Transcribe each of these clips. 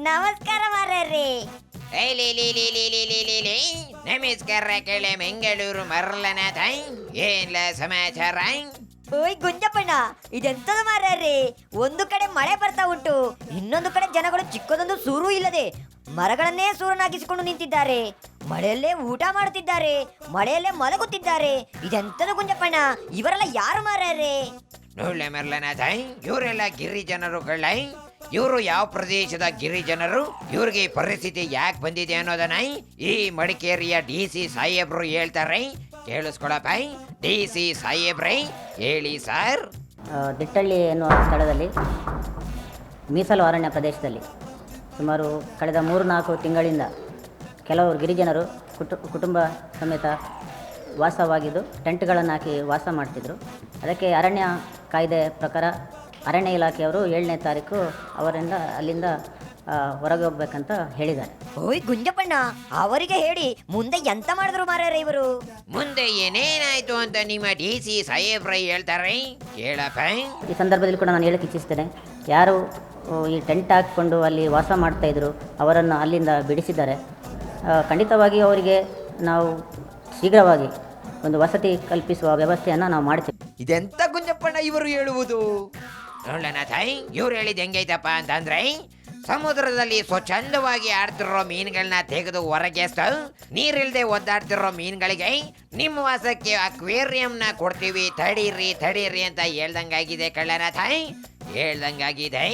ನಮಸ್ಕಾರ ಮಾರ್ಯಾರ್ರಿ. ನಮಸ್ಕಾರ ಕೇಳೆ ಬೆಂಗಳೂರು ಮರಳನಾಥ, ಏನ್ಲ ಸಮಾಚಾರ? ಓಯ್ ಗುಂಜಪ್ಪಣ್ಣ, ಇದೆಂತದ ಮಾರ್ಯಾರ್ರಿ? ಒಂದು ಕಡೆ ಮಳೆ ಬರ್ತಾ ಉಂಟು, ಇನ್ನೊಂದು ಕಡೆ ಜನಗಳು ಚಿಕ್ಕದೊಂದು ಸೂರು ಇಲ್ಲದೆ ಮರಗಳನ್ನೇ ಸೂರನಾಗಿಸಿಕೊಂಡು ನಿಂತಿದ್ದಾರೆ. ಮಳೆಯಲ್ಲೇ ಊಟ ಮಾಡುತ್ತಿದ್ದಾರೆ, ಮಳೆಯಲ್ಲೇ ಮಲಗುತ್ತಿದ್ದಾರೆ. ಇದೆಂತದ ಗುಂಜಪ್ಪಣ್ಣ? ಇವರೆಲ್ಲ ಯಾರು ಮಾರ್ಯಾರ್ರಿ? ನೋಡ್ಲೆ ಮರಳನಾಥ, ಇವರೆಲ್ಲ ಗಿರಿಜನರು ಕಳ್ಳ. ಇವರು ಯಾವ ಪ್ರದೇಶದ ಗಿರಿಜನರು, ಇವ್ರಿಗೆ ಪರಿಸ್ಥಿತಿ ಯಾಕೆ ಬಂದಿದೆ ಅನ್ನೋದನ್ನ ಈ ಮಡಿಕೇರಿಯ DC ಸಾಹೇಬ್ರು ಹೇಳ್ತಾರೆ. ಕೇಳಿಸ್ಕೊಳಪ್ಪ. DC ಸಾಹೇಬ್ರೇ, ಹೇಳಿ ಸರ್. ದಿಟ್ಟಳ್ಳಿ ಎನ್ನುವ ಸ್ಥಳದಲ್ಲಿ ಮೀಸಲು ಅರಣ್ಯ ಪ್ರದೇಶದಲ್ಲಿ ಸುಮಾರು ಕಳೆದ 3-4 ತಿಂಗಳಿಂದ ಕೆಲವರು ಗಿರಿಜನರು ಕುಟುಂಬ ಸಮೇತ ವಾಸವಾಗಿದ್ದು ಟೆಂಟ್ಗಳನ್ನು ಹಾಕಿ ವಾಸ ಮಾಡ್ತಿದ್ರು. ಅದಕ್ಕೆ ಅರಣ್ಯ ಕಾಯ್ದೆ ಪ್ರಕಾರ ಅರಣ್ಯ ಇಲಾಖೆಯವರು 7ನೇ ತಾರೀಕು ಅವರಿಂದ ಅಲ್ಲಿಂದ ಹೊರಗೆ ಹೋಗ್ಬೇಕಂತ ಹೇಳಿದ್ದಾರೆ. ಓಯ್ ಗುಂಜಪ್ಪಣ್ಣ, ಅವರಿಗೆ ಹೇಳಿ ಮುಂದೆ ಎಂತ ಮಾಡಿದ್ರು ಮಾರ್ಯಾರ ಇವರು? ಮುಂದೆ ಏನೇನಾಯ್ತು ಅಂತ ನಿಮ್ಮ DC ಸಾಹೇಬ್ರ ಹೇಳ್ತಾರೆ, ಕೇಳಪ್ಪ. ಈ ಸಂದರ್ಭದಲ್ಲಿ ಕೂಡ ನಾನು ಹೇಳಕ್ಕೆ ಇಚ್ಛಿಸ್ತೇನೆ, ಯಾರು ಈ ಟೆಂಟ್ ಹಾಕಿಕೊಂಡು ಅಲ್ಲಿ ವಾಸ ಮಾಡ್ತಾಯಿದ್ರು ಅವರನ್ನು ಅಲ್ಲಿಂದ ಬಿಡಿಸಿದ್ದಾರೆ. ಖಂಡಿತವಾಗಿ ಅವರಿಗೆ ನಾವು ಶೀಘ್ರವಾಗಿ ಒಂದು ವಸತಿ ಕಲ್ಪಿಸುವ ವ್ಯವಸ್ಥೆಯನ್ನು ನಾವು ಮಾಡ್ತೀವಿ. ಇದೆಂತ ಗುಂಜಪ್ಪಣ್ಣ ಇವರು ಹೇಳುವುದು? ನೋಡೋಣ ತಾಯಿ, ಇವ್ರು ಹೇಳಿದ ಹೆಂಗೈತಪ್ಪ ಅಂತಂದ್ರೆ, ಸಮುದ್ರದಲ್ಲಿ ಸ್ವಚ್ಛಂದವಾಗಿ ಆಡ್ತಿರೋ ಮೀನುಗಳನ್ನ ತೆಗೆದು ಹೊರಗೆಸ್ತು ನೀರಿಲ್ದೆ ಒದ್ದಾಡ್ತಿರೋ ಮೀನುಗಳಿಗೆ ನಿಮ್ಮ ವಾಸಕ್ಕೆ ಅಕ್ವೇರಿಯಂನ ಕೊಡ್ತೀವಿ, ತಡೀರಿ ಅಂತ ಹೇಳ್ದಂಗಾಗಿದೆ ಕಳ್ಳನ ತಾಯಿ, ಹೇಳ್ದಂಗಾಗಿದೆ.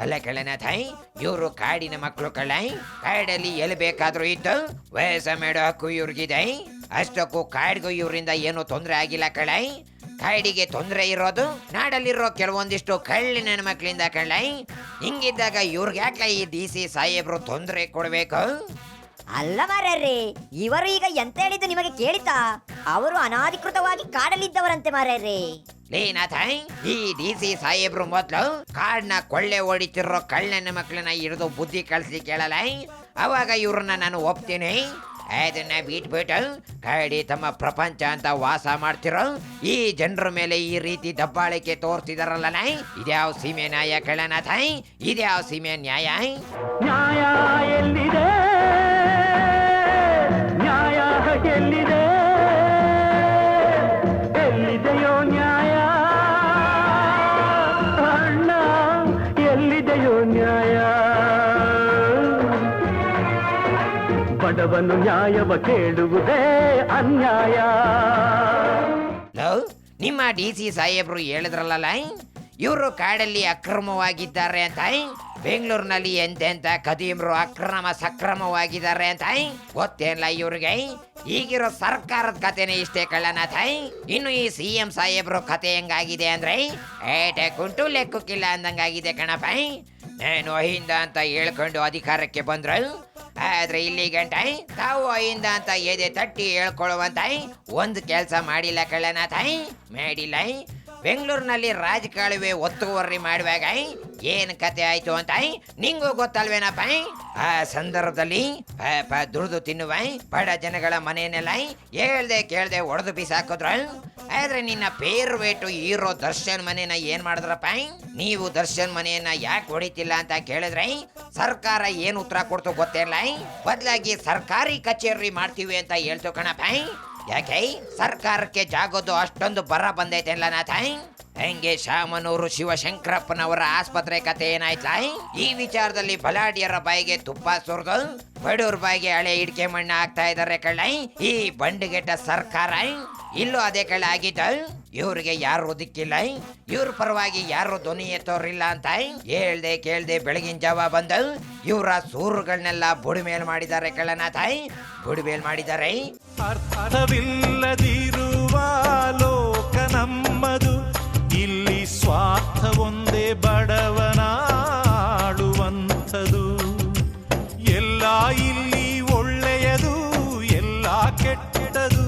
ಅಲ್ಲ ಕಳ್ಳನ ತಾಯಿ, ಇವರು ಕಾಡಿನ ಮಕ್ಕಳು ಕಳ್ಳ. ಕಾಡಲ್ಲಿ ಎಲ್ಲಿ ಬೇಕಾದ್ರೂ ಇತ್ತು, ವಯಸ್ಸ ಮಾಡೋ ಹಕ್ಕು ಇವ್ರಿಗಿದೆ. ಅಷ್ಟಕ್ಕೂ ಕಾಡಿಗೂ ಇವರಿಂದ ಏನೂ ತೊಂದರೆ ಆಗಿಲ್ಲ ಕಳ್ಳ. ಕಾಡಿಗೆ ತೊಂದರೆ ಇರೋದು ನಾಡಲ್ಲಿರೋ ಕೆಲವೊಂದಿಷ್ಟು ಕಳ್ಳಿ ನನ್ನ ಮಕ್ಕಳಿಂದ ಕಳ್ಳ. ಹಿಂಗಿದ್ದಾಗ ಇವ್ರಿಗೆ ಯಾಕೆ ಈ DC ಸಾಹೇಬ್ರು ತೊಂದರೆ ಕೊಡ್ಬೇಕು? ಅಲ್ಲ ಮಾರ್ಯಾರ್ರಿ, ಇವರು ಈಗ ಎಂತ ಹೇಳಿದ್ದು ನಿಮಗೆ ಕೇಳಿತಾ? ಅವರು ಅನಾಧಿಕೃತವಾಗಿ ಕಾಡಲಿದ್ದವರಂತೆ ಮಾರ್ಯಾರ್ರಿ. ಲೀನಾಥ, ಈ DC ಸಾಹೇಬ್ರು ಮೊದ್ಲು ಕಾಡ್ನ ಕೊಳ್ಳೆ ಹೊಡಿತಿರೋ ಕಳ್ಳನ ಮಕ್ಕಳನ್ನ ಹಿಡಿದು ಬುದ್ಧಿ ಕಳಿಸಿ ಕೇಳಲ್ಲ. ಅವಾಗ ಇವ್ರನ್ನ ನಾನು ಒಪ್ತೀನಿ. ಅದನ್ನ ಬಿಟ್ಬಿಟ್ಟು ಕಾಡಿ ತಮ್ಮ ಪ್ರಪಂಚ ಅಂತ ವಾಸ ಮಾಡ್ತಿರೋ ಈ ಜನರ ಮೇಲೆ ಈ ರೀತಿ ದಬ್ಬಾಳಿಕೆ ತೋರ್ತಿದಾರಲ್ಲ, ಇದ್ಯಾವ ಸೀಮೆ ನ್ಯಾಯ ಕಳ್ಳನಾಥ? ಇದ್ಯಾವ ಸೀಮೆ ನ್ಯಾಯ? ನ್ಯಾಯ ಎಲ್ಲಿದೆ? ನ್ಯಾಯ ಎಲ್ಲಿದೆ? ಎಲ್ಲಿದೆಯೋ ನ್ಯಾಯ? ಅಣ್ಣ, ಎಲ್ಲಿದೆಯೋ ನ್ಯಾಯ? ಬಡವನು ನ್ಯಾಯವ ಕೇಳುವುದೇ ಅನ್ಯಾಯ. ನಿಮ್ಮ DC ಸಾಹೇಬ್ರು ಹೇಳಿದ್ರಲ್ಲ, ಇವರು ಕಾಡಲ್ಲಿ ಅಕ್ರಮವಾಗಿದ್ದಾರೆ ಅಂತ. ಬೆಂಗಳೂರಿನಲ್ಲಿ ಎಂತೆಂತ ಕದೀಮ್ರು ಅಕ್ರಮ ಸಕ್ರಮವಾಗಿದ್ದಾರೆ ಅಂತ ಗೊತ್ತೇನಲ್ಲ ಇವ್ರಿಗೆ? ಈಗಿರೋ ಸರ್ಕಾರದ ಕಥೆನೇ ಇಷ್ಟೇ ಕಳ್ಳನಾಥ. ಇನ್ನು ಈ CM ಸಾಹೇಬ್ರು ಕತೆ ಹೆಂಗಾಗಿದೆ ಅಂದ್ರೆ, ಏಟೆ ಕುಂಟು ಲೆಕ್ಕಕ್ಕಿಲ್ಲ ಅಂದಂಗಾಗಿದೆ ಕಣಪ್ಪ. ನಾನು ಅಹಿಂದ ಅಂತ ಹೇಳ್ಕೊಂಡು ಅಧಿಕಾರಕ್ಕೆ ಬಂದ್ರು, ಆದ್ರೆ ಇಲ್ಲಿ ಗಂಟ ತಾವು ಅಹಿಂದ ಅಂತ ಎದೆ ತಟ್ಟಿ ಹೇಳ್ಕೊಳ್ಳುವಂತ ಒಂದು ಕೆಲಸ ಮಾಡಿಲ್ಲ ಕಳ್ಳನಾಥ, ಮಾಡಿಲ್ಲ. ಬೆಂಗಳೂರಿನಲ್ಲಿ ರಾಜಕಾಲುವೆ ಒತ್ತುವರಿ ಮಾಡುವಾಗ ಏನ್ ಕತೆ ಆಯ್ತು ಅಂತ ನಿಂಗೂ ಗೊತ್ತಲ್ವೇನಪ್ಪ? ಆ ಸಂದರ್ಭದಲ್ಲಿ ಪಾಪ ದುಡಿದು ತಿನ್ನುವ ಬಡ ಜನಗಳ ಮನೆಯನ್ನೆಲ್ಲ ಹೇಳ್ದೆ ಕೇಳ್ದೆ ಒಡೆದು ಬಿಸಾಕಿದ್ರು. ಆದ್ರೆ ನಿನ್ನ ಪೇರ್ವೇಟು ಹೀರೋ ದರ್ಶನ್ ಮನೆಯನ್ನ ಏನ್ ಮಾಡಿದ್ರಪ್ಪ? ನೀವು ದರ್ಶನ್ ಮನೆಯನ್ನ ಯಾಕೆ ಹೊಡಿತಿಲ್ಲ ಅಂತ ಕೇಳಿದ್ರೆ ಸರ್ಕಾರ ಏನ್ ಉತ್ತರ ಕೊಡ್ತು ಗೊತ್ತಿಲ್ಲ. ಬದಲಾಗಿ ಸರ್ಕಾರಿ ಕಚೇರಿ ಮಾಡ್ತೀವಿ ಅಂತ ಹೇಳ್ತು ಕಣಪ್ಪ. ಯಾಕೆ ಸರ್ಕಾರಕ್ಕೆ ಜಾಗೋದು ಅಷ್ಟೊಂದು ಬರ ಬಂದೈತೆ ಅಲ್ಲ ನಾಥ? ಹೆಂಗೆ ಶಾಮನೂರು ಶಿವಶಂಕರಪ್ಪನವರ ಆಸ್ಪತ್ರೆ ಕತೆ ಏನಾಯ್ತಲ್ಲ? ಈ ವಿಚಾರದಲ್ಲಿ ಬಲಾಢ್ಯರ ಬಾಯಿಗೆ ತುಪ್ಪ ಸುರಿದು ಬಡವ್ರ ಬಾಯಿಗೆ ಹಳೆ ಇಡ್ಕೆ ಮಣ್ಣ ಹಾಕ್ತಾ ಇದಾರೆ ಕಳ್ಳ ಈ ಬಂಡುಗೆಟ್ಟ ಸರ್ಕಾರ. ಇಲ್ಲೂ ಅದೇ ಕಳ್ಳ ಆಗಿದ್ದ. ಇವ್ರಿಗೆ ಯಾರು ದಿಕ್ಕಿಲ್ಲ, ಇವ್ರ ಪರವಾಗಿ ಯಾರು ಧ್ವನಿ ಎತ್ತೋರಿಲ್ಲ ಅಂತ ಹೇಳ್ದೆ ಕೇಳ್ದೆ ಬೆಳಗಿನ ಜಾವ ಬಂದು ಇವರ ಸೂರುಗಳನ್ನೆಲ್ಲ ಬುಡಿಮೇಲ್ ಮಾಡಿದ್ದಾರೆ ಕಳ್ಳನಾಥ, ಬುಡಿಮೇಲ್ ಮಾಡಿದ್ದಾರೆ. ಅರ್ಥವಿಲ್ಲದಿರುವ ಲೋಕ ನಮ್ಮದು, ಇಲ್ಲಿ ಸ್ವಾರ್ಥ ಒಂದೇ ಬಡವನಾಡುವಂಥದು. ಎಲ್ಲ ಇಲ್ಲಿ ಒಳ್ಳೆಯದು, ಎಲ್ಲ ಕೆಟ್ಟದು,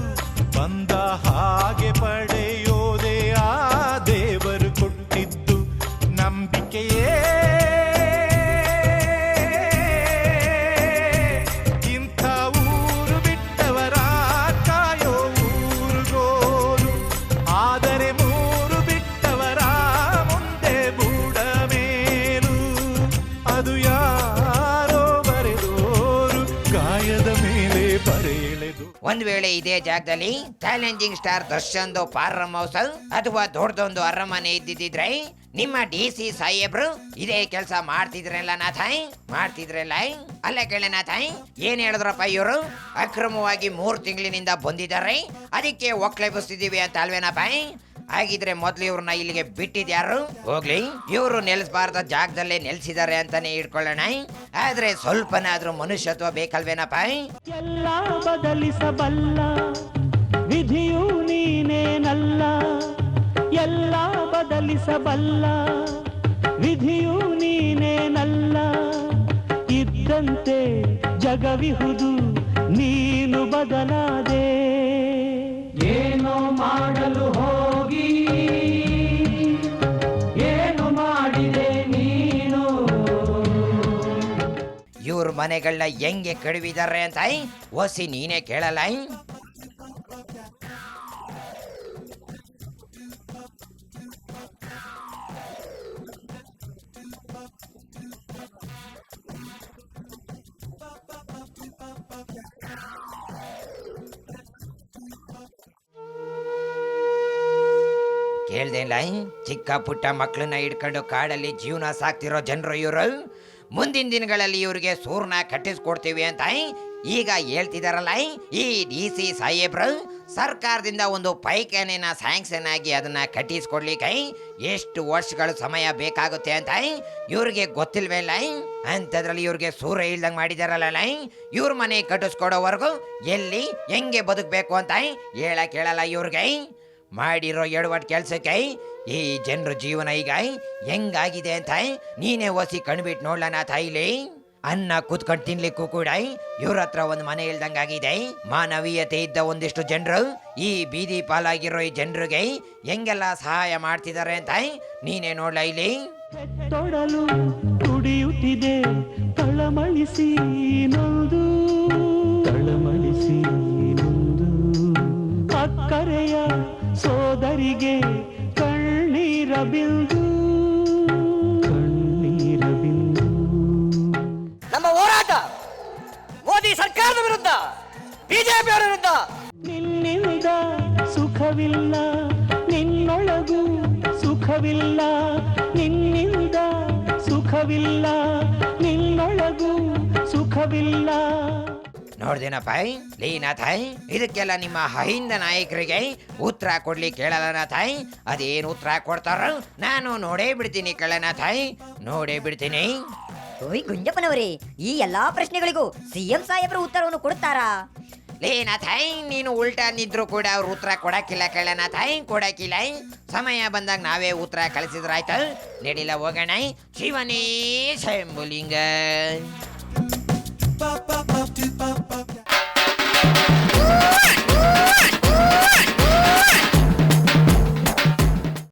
ಬಂದ ಹಾಗೆ ಪಡೆಯೋದೇ ಆ ದೇವರು ಕೊಟ್ಟಿದ್ದು ನಂಬಿಕೆಯೇ. ಇಂಥ ಊರು ಬಿಟ್ಟವರ ಕಾಯೋ ಊರುಗೋ ಒಂದ್ ವೇಳೆ ಇದೇ ಜಾಗದಲ್ಲಿ ಚಾಲೆಂಜಿಂಗ್ ಸ್ಟಾರ್ ದರ್ಶನ್ದು ಫಾರ್ಮ್ ಹೌಸ್ ಅಥವಾ ದೊಡ್ಡದೊಂದು ಅರಮನೆ ಇದ್ದಿದ್ರೆ ನಿಮ್ಮ DC ಸಾಹೇಬ್ರು ಇದೇ ಕೆಲಸ ಮಾಡ್ತಿದ್ರಲ್ಲ ನಾಥಾಯ್, ಮಾಡ್ತಿದ್ರಲ್ಲ. ಅಲ್ಲ ಕೇಳ ನಾಥಾಯ್, ಏನ್ ಹೇಳಿದ್ರಪ್ಪ ಇವರು? ಅಕ್ರಮವಾಗಿ 3 ತಿಂಗಳಿನಿಂದ ಬಂದಿದ್ದಾರೆ, ಅದಕ್ಕೆ ಒಕ್ಲೆಬ್ಬಿಸ್ತಿದೀವಿ ಅಂತ ಅಲ್ವೇನಪ್ಪ? ಹಾಗಿದ್ರೆ ಮೊದ್ಲು ಇವ್ರನ್ನ ಇಲ್ಲಿಗೆ ಬಿಟ್ಟಿದ್ಯಾರು? ಹೋಗ್ಲಿ, ಇವರು ನೆಲೆಸಬಾರ್ದ ಜಾಗದಲ್ಲೇ ನೆಲೆಸಿದ್ದಾರೆ ಅಂತಾನೆ ಇಟ್ಕೊಳ್ಳೋಣ. ಆದ್ರೆ ಸ್ವಲ್ಪನಾದ್ರೂ ಮನುಷ್ಯತ್ವ ಬೇಕಲ್ವೇನಪ್ಪ? ಎಲ್ಲ ಬದಲಿಸಬಲ್ಲ ವಿಧಿಯು ನೀನೇನಲ್ಲ, ಎಲ್ಲ ಬದಲಿಸಬಲ್ಲ ವಿಧಿಯು ನೀನೇನಲ್ಲ. ಇದ್ದಂತೆ ಜಗವಿಹುದು ನೀನು ಬದಲಾದೆ, ಏನೋ ಮಾಡಲು ಹೋಗಿ ಏನು ಮಾಡಿದೆ ನೀನು. ಇವ್ರ ಮನೆಗಳನ್ನ ಹೆಂಗೆ ಕಡಿವಿದ್ದಾರೆ ಅಂತ ಒಸಿ ನೀನೇ ಕೇಳಲ್ಲ. ಕೇಳ್ದೇಲ್ಲ, ಚಿಕ್ಕ ಪುಟ್ಟ ಮಕ್ಕಳನ್ನ ಹಿಡ್ಕೊಂಡು ಕಾಡಲ್ಲಿ ಜೀವನ ಸಾಕ್ತಿರೋ ಜನರು ಇವರು. ಮುಂದಿನ ದಿನಗಳಲ್ಲಿ ಇವ್ರಿಗೆ ಸೂರ್ನ ಕಟ್ಟಿಸ್ಕೊಡ್ತೀವಿ ಅಂತ ಈಗ ಹೇಳ್ತಿದಾರಲ್ಲ ಈ DC ಸಾಹೇಬ್ರು. ಸರ್ಕಾರದಿಂದ ಒಂದು ಪೈಖಾನೆನ ಸ್ಯಾಂಕ್ಷನ್ ಆಗಿ ಅದನ್ನ ಕಟ್ಟಿಸ್ಕೊಡ್ಲಿಕ್ಕೆ ಎಷ್ಟು ವರ್ಷಗಳು ಸಮಯ ಬೇಕಾಗುತ್ತೆ ಅಂತ ಇವ್ರಿಗೆ ಗೊತ್ತಿಲ್ವೇಲ್ಲ. ಅಂಥದ್ರಲ್ಲಿ ಇವ್ರಿಗೆ ಸೂರ್ಯ ಇಲ್ದಂಗೆ ಮಾಡಿದಾರಲ್ಲ. ಇವ್ರ ಮನೆ ಕಟ್ಟಿಸ್ಕೊಡೋವರೆಗೂ ಎಲ್ಲಿ ಹೆಂಗೆ ಬದುಕಬೇಕು ಅಂತ ಕೇಳಲ್ಲ ಇವ್ರಿಗೆ. ಮಾಡಿರೋ ಎಡವಟ್ ಕೆಲ್ಸಕ್ಕೆ ಈ ಜನರ ಜೀವನ ಈಗ ಹೆಂಗಾಗಿದೆ ಅಂತ ನೀನೇ ಒಸಿ ಕಣ್ಬಿಟ್ಟು ನೋಡ್ಲನ ತಾಯಿಲಿ. ಅನ್ನ ಕೂತ್ಕೊಂಡು ತಿನ್ಲಿಕ್ಕೂ ಕೂಡ ಇವ್ರ ಹತ್ರ ಒಂದು ಮನೆ ಇಲ್ದಂಗಾಗಿದೆ. ಮಾನವೀಯತೆ ಇದ್ದ ಒಂದಿಷ್ಟು ಜನರು ಈ ಬೀದಿ ಪಾಲಾಗಿರೋ ಈ ಜನರಿಗೆ ಹೆಂಗೆಲ್ಲ ಸಹಾಯ ಮಾಡ್ತಿದ್ದಾರೆ ಅಂತ ನೀನೇ ನೋಡ್ಲ ಇಲ್ಲಿ. ತೊಡಲು ಕುಡಿಯುತ್ತಿದೆ ತಳಮಳಿಸಿ ನೊಂದು, ತಳಮಳಿಸಿ ನೊಂದು. ಅಕ್ಕರೆಯ ಸೋದರಿಗೆ ಕಣ್ಣೀರ ಬಿಂದು, ಕಣ್ಣೀರ ಬಿಂದು. ನಮ್ಮ ಹೋರಾಟ ಮೋದಿ ಸರ್ಕಾರದ ವಿರುದ್ಧ, ಬಿಜೆಪಿಯವರ ವಿರುದ್ಧ. ನಿನ್ನಿಂದ ಸುಖವಿಲ್ಲ, ನಿನ್ನೊಳಗೂ ಸುಖವಿಲ್ಲ, ನಿನ್ನಿಂದ ಸುಖವಿಲ್ಲ, ನಿನ್ನೊಳಗೂ ಸುಖವಿಲ್ಲ. ನೋಡ್ದೇನಪ್ಪ ಲೀನಾಥಾಯ್, ಇದಕ್ಕೆಲ್ಲ ನಿಮ್ಮ ಅಹಿಂದ ನಾಯಕರಿಗೆ ಉತ್ತರ ಕೊಡ್ಲಿ ಕೇಳಲ್ಲನಾಥಾಯ್. ಅದೇನು ಉತ್ತರ ಕೊಡ್ತಾರ ನಾನು ನೋಡೇ ಬಿಡ್ತೀನಿ ಕಳ್ಳನಾಥಾಯ್, ನೋಡೇ ಬಿಡ್ತೀನಿ. ಓಯ್ ಗುಂಜಪ್ಪನವರೇ, ಈ ಎಲ್ಲಾ ಪ್ರಶ್ನೆಗಳಿಗೂ CM ಸಾಹೇಬ್ರು ಉತ್ತರವನ್ನು ಕೊಡುತ್ತಾರಾ? ಲೀನಾಥಾಯ್, ನೀನು ಉಲ್ಟಾ ನಿದ್ರು ಕೂಡ ಅವ್ರು ಉತ್ತರ ಕೊಡಕ್ಕಿಲ್ಲ ಕಳ್ಳನಾಥಾಯ್, ಕೊಡಕ್ಕಿಲ್ಲ. ಸಮಯ ಬಂದಾಗ ನಾವೇ ಉತ್ತರ ಕಳಿಸಿದ್ರಾಯ್ತು. ನಡಿಲ ಹೋಗೋಣ. ಶಿವನೇ ಶಂಭುಲಿಂಗ.